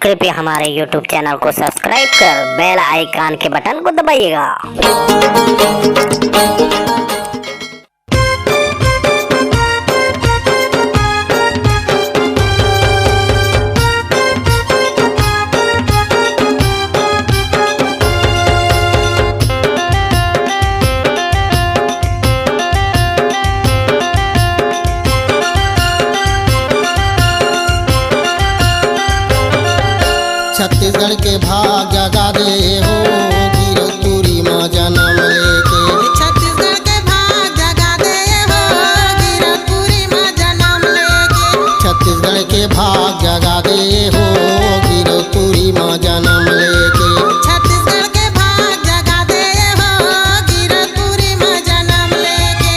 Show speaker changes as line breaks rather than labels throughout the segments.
कृपया हमारे YouTube channel को सब्सक्राइब कर बेल आइकन के बटन को दबाइएगा।
छत्तीसगढ़ के भाग जगा दे हो गिरतुरी माँ जन्म लेके।
छत्तीसगढ़ के भाग जगा दे हो गिरतुरी माँ जन्म लेके।
छत्तीसगढ़ के भाग जगा दे हो गिरतुरी माँ जन्म लेके।
छत्तीसगढ़ के भाग जगा दे हो गिरतुरी माँ जन्म लेके।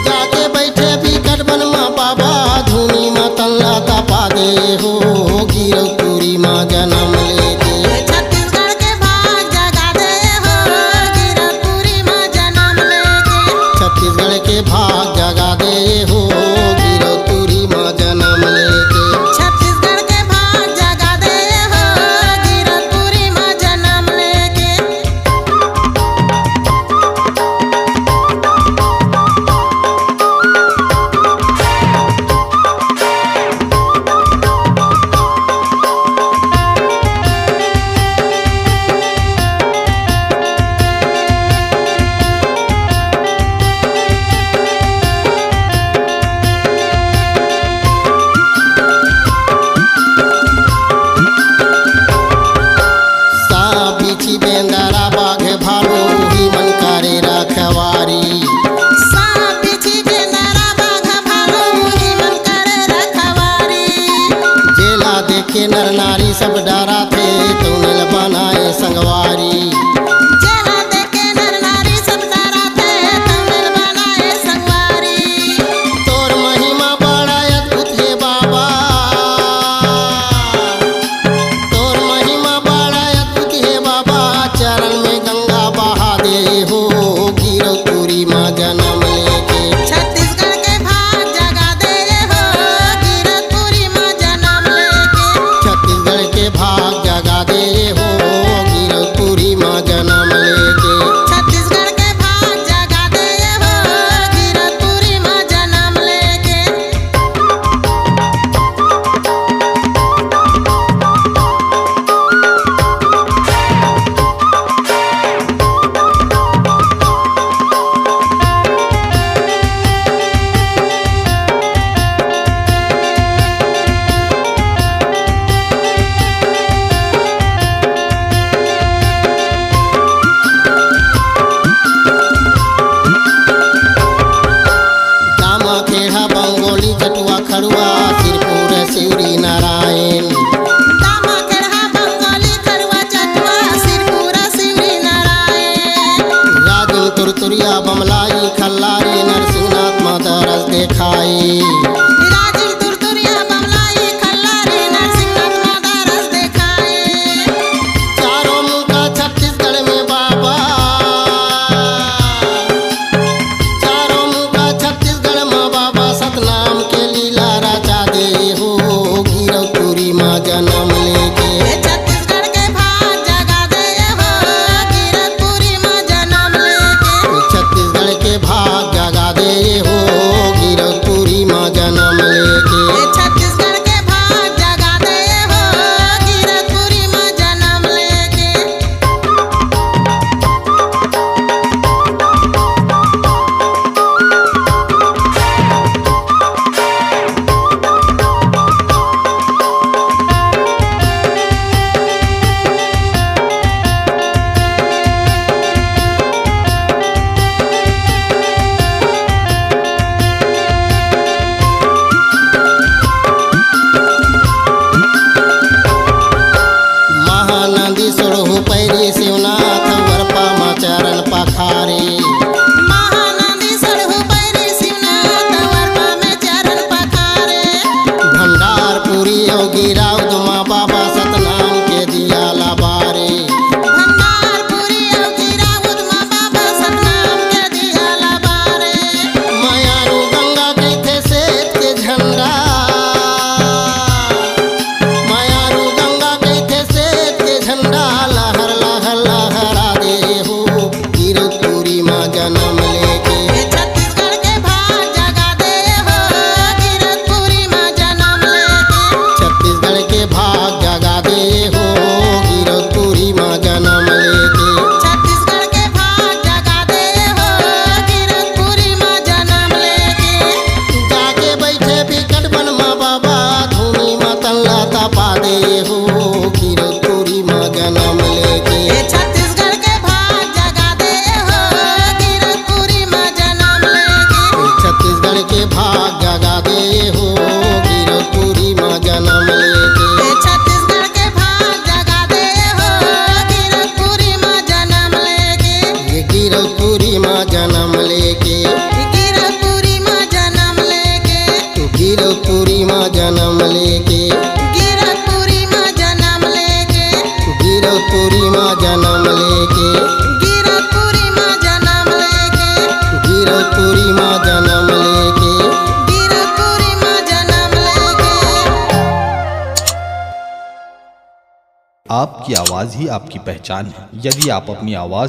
जाके बैठे बिकट बनवा बाबा धुनी माँ तल्ला तपा दे हो गिरतुरी माँ जन्म लेके।
छत्तीसगढ़ के भाग जगा दे हो गिरतुरी माँ जन्म लेके।
छत्तीसगढ़ के भाग जगा दे हो गिरतुरी माँ जन्म लेके।
छत्तीसगढ़ के भाग जगा दे हो गिरतुरी माँ जन्म लेके।
बिछी बेंदरा बाघ भालू ही मन करे रखवारी।
सांप बिच्छी बेंदरा बाघ भालू ही मन करे रखवारी।
जेला देखे नर नारी सब डरा थे तुनल बनाए संगवारी।
जेला देखे नर नारी सब डरा थे तुमल बनाए संगवारी।
तोर महिमा बड़ा अद्भुत है बाबा। तोर महिमा बड़ा अद्भुत है बाबा। चरण में गंगा बहा दे हो गिरतुरी माँ जन्म लेके।
छत्तीसगढ़ के भाग जगा दे हो गिरतुरी माँ जन्म लेके।
छत्तीसगढ़ के भाग जगा दे हो गिरतुरी माँ जन्म लेके।
छत्तीसगढ़ के भाग जगा दे हो गिरतुरी माँ जन्म लेके।
दामा खेड़ा बंगोली जटुआ खड़ुआ सिरपुर सिवरी नारायण।
दामा केढ़ा बंगाली कड़वा चटवा सिरपुरा सिवरी नारायण।
राजू तुरतुरिया बमलाई खल्लारी नरसिंहनाथ माँ दरस देखाई।
राजिल तुरतुरिया बमलाई खल्लारी नरसिंहनाथ माँ दरस देखाए।
चारों मुँह का छत्तीसगढ़ में बाबा। चारों मुँह का छत्तीसगढ़ में बाबा सतनाम के लीला राजा दे हो गिरतुरी माँ जन्म लेके।
छत्तीसगढ़ के भाग जगा दे हो गिरतुरी माँ जन्म लेके।
छत्तीसगढ़ के भाग जगा दे हो गिरतुरी माँ जन्म लेके।
छत्तीसगढ़ के भाग जगा दे हो गिरतुरी माँ जन्म लेके।
छत्तीसगढ़ के भाग जगा दे हो गिरौदपुरी माँ जन्म लेके।
छत्तीसगढ़ के भाग जगा दे हो गिरौदपुरी माँ जन्म लेके।
जाके बैठे बिकट बन माँ बाबा धूनी मतन लता पा दे हो गिरौदपुरी माँ जन्म लेके।
छत्तीसगढ़ के भाग जगा दे हो गिरौदपुरी माँ जन्म लेके।
छत्तीसगढ़ के भाग जगा दे हो गिरौदपुरी माँ जन्म लेके।
छत्तीसगढ़ के भाग जगा दे हो गिरौदपुरी माँ जन्म लेके।
गिरौदपुरी माँ जन्म लेके।
गिरौदपुरी माँ जन्म लेके।
गिरौदपुरी माँ जन्म लेके।
गिरौदपुरी माँ जन्म लेके।
गिरौदपुरी माँ जन्म लेके।
गिरौदपुरी माँ जन्म लेके।
गिरौदपुरी माँ जन्म लेके।
गिरौदपुरी माँ जन्म लेके।
आपकी आवाज़ ही आपकी पहचान है। यदि आप अपनी आवाज़